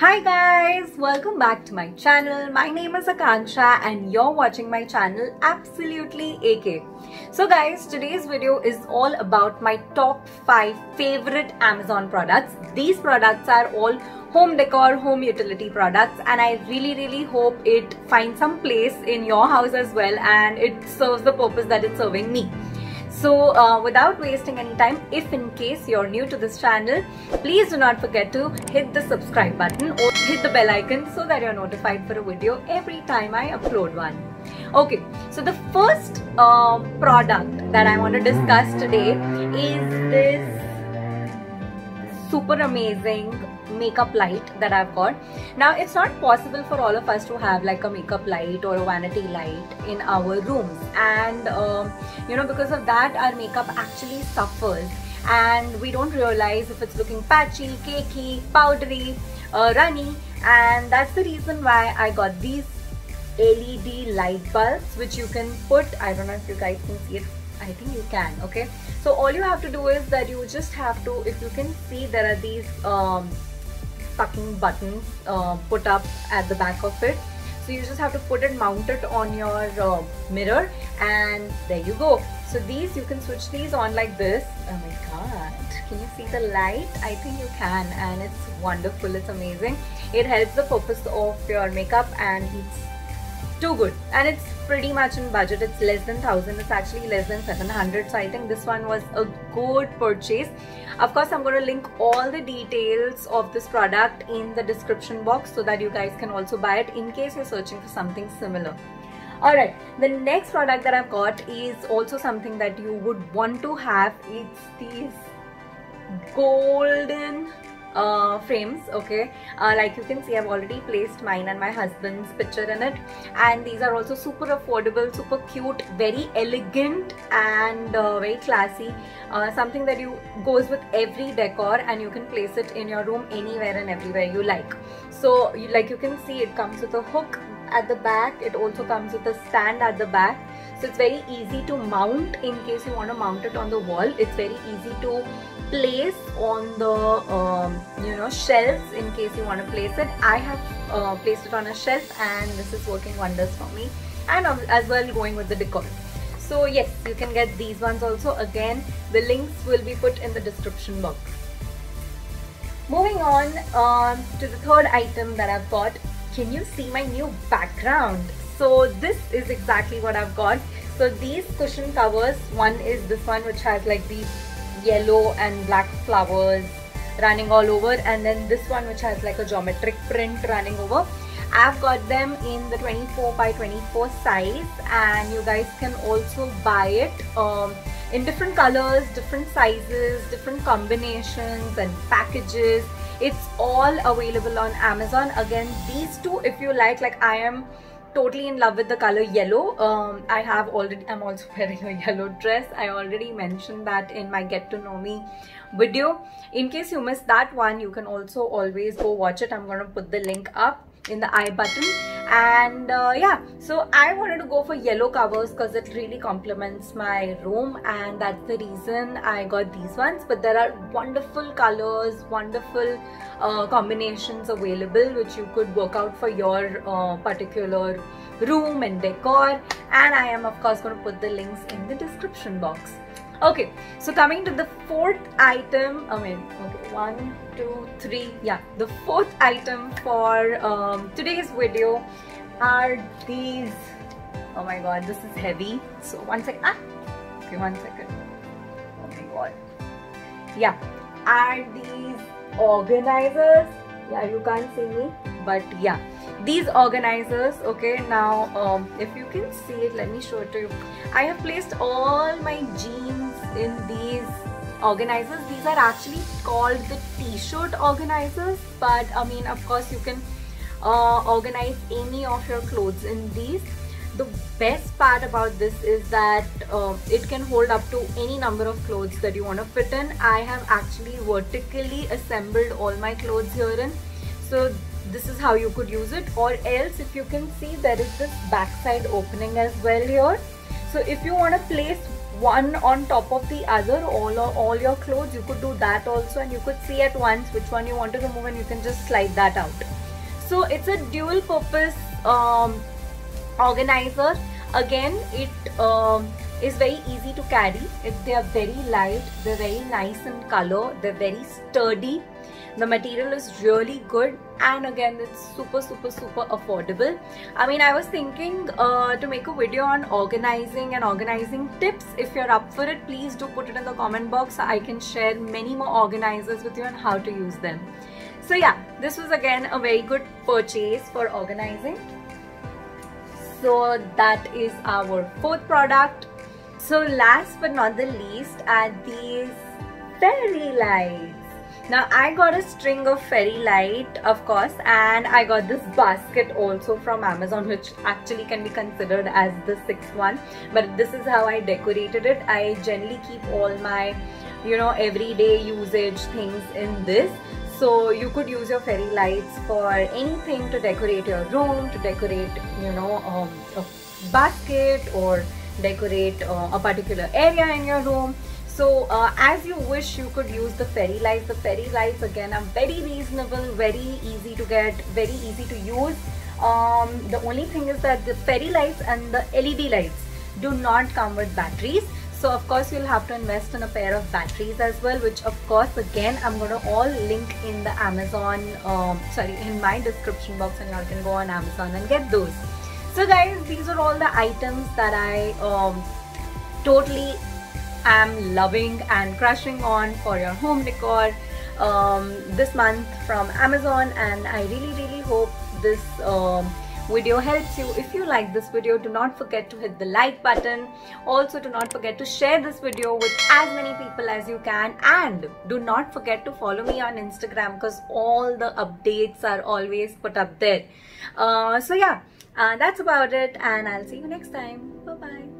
Hi guys, welcome back to my channel. My name is Akanksha and you're watching my channel Absolutely AK. So guys, today's video is all about my top 5 favorite Amazon products. These products are all home decor, home utility products, and I really hope it finds some place in your house as well and it serves the purpose that it's serving me. So without wasting any time, if in case you're new to this channel, please do not forget to hit the subscribe button or hit the bell icon so that you're notified for a video every time I upload one. Okay, so the first product that I want to discuss today is this super amazing makeup light that I've got. Now it's not possible for all of us to have like a makeup light or a vanity light in our rooms, and because of that our makeup actually suffers and we don't realize if it's looking patchy, cakey, powdery, runny, and that's the reason why I got these LED light bulbs which you can put, I don't know if you guys can see it, I think you can. Okay, so all you have to do is that you just have to, if you can see, there are these sucking buttons put up at the back of it. So you just have to put it, mount it on your mirror, and there you go. So these, you can switch these on like this. Oh my god, can you see the light? I think you can, and it's wonderful, it's amazing. It helps the purpose of your makeup and it's too good, and it's pretty much in budget. It's less than 1000, it's actually less than 700, so I think this one was a good purchase. Of course, I'm going to link all the details of this product in the description box so that you guys can also buy it in case you're searching for something similar. Alright, the next product that I've got is also something that you would want to have. It's these golden frames. Okay, like you can see, I've already placed mine and my husband's picture in it, and these are also super affordable, super cute, very elegant and very classy. Something that goes with every decor, and you can place it in your room anywhere and everywhere you like. So like you can see, it comes with a hook at the back, it also comes with a stand at the back, so it's very easy to mount in case you want to mount it on the wall. It's very easy to place on the shelves in case you want to place it. I have placed it on a shelf and this is working wonders for me, and as well going with the decor. So yes, you can get these ones also. Again, the links will be put in the description box. Moving on to the third item that I've got. Can you see my new background? So this is exactly what I've got. So these cushion covers, one is this one which has like these yellow and black flowers running all over, and then this one which has like a geometric print running over. I've got them in the 24 by 24 size, and you guys can also buy it in different colors, different sizes, different combinations and packages. It's all available on Amazon. Again, these two, if you like I am totally in love with the color yellow. I'm also wearing a yellow dress. I already mentioned that in my get to know me video. In case you missed that one, you can also always go watch it. I'm going to put the link up in the I button. And yeah, so I wanted to go for yellow covers because it really complements my room, and that's the reason I got these ones. But there are wonderful colors, wonderful combinations available which you could work out for your particular room and decor, and I am of course going to put the links in the description box. Okay, so coming to the fourth item, okay, 1, 2, 3, yeah, the fourth item for today's video are these. Oh my god, this is heavy. So one second. Okay, 1 second. Oh my god. Yeah, are these organizers. Yeah, you can't see me, but yeah, these organizers. Okay, now if you can see it, let me show it to you. I have placed all my jeans in these organizers. These are actually called the t-shirt organizers, but I mean, of course, you can organize any of your clothes in these. The best part about this is that it can hold up to any number of clothes that you want to fit in. I have actually vertically assembled all my clothes herein, so this is how you could use it. Or else, if you can see, there is this backside opening as well here. So if you want to place one on top of the other, all your clothes, you could do that also, and you could see at once which one you want to remove and you can just slide that out. So it's a dual purpose organizer. Again, it is very easy to carry. They are very light, they're very nice in color, they're very sturdy. The material is really good, and again it's super affordable. I mean, I was thinking to make a video on organizing tips. If you're up for it, please do put it in the comment box. I can share many more organizers with you on how to use them. So yeah, this was again a very good purchase for organizing. So that is our fourth product. So last but not the least are these fairy lights. Now I got a string of fairy light, of course, and I got this basket also from Amazon, which actually can be considered as the sixth one, but this is how I decorated it. I generally keep all my, you know, everyday usage things in this. So you could use your fairy lights for anything, to decorate your room, to decorate, you know, a basket, or decorate a particular area in your room. So as you wish, you could use the fairy lights. The fairy lights again are very reasonable, very easy to get, very easy to use. The only thing is that the fairy lights and the LED lights do not come with batteries. So of course you'll have to invest in a pair of batteries as well, which of course again I'm going to all link in the Amazon, in my description box, and you can go on Amazon and get those. So guys, these are all the items that I totally am loving and crushing on for your home decor this month from Amazon, and I really hope this video helps you. If you like this video, do not forget to hit the like button. Also, do not forget to share this video with as many people as you can, and do not forget to follow me on Instagram, because all the updates are always put up there. So yeah, that's about it, and I'll see you next time. Bye bye.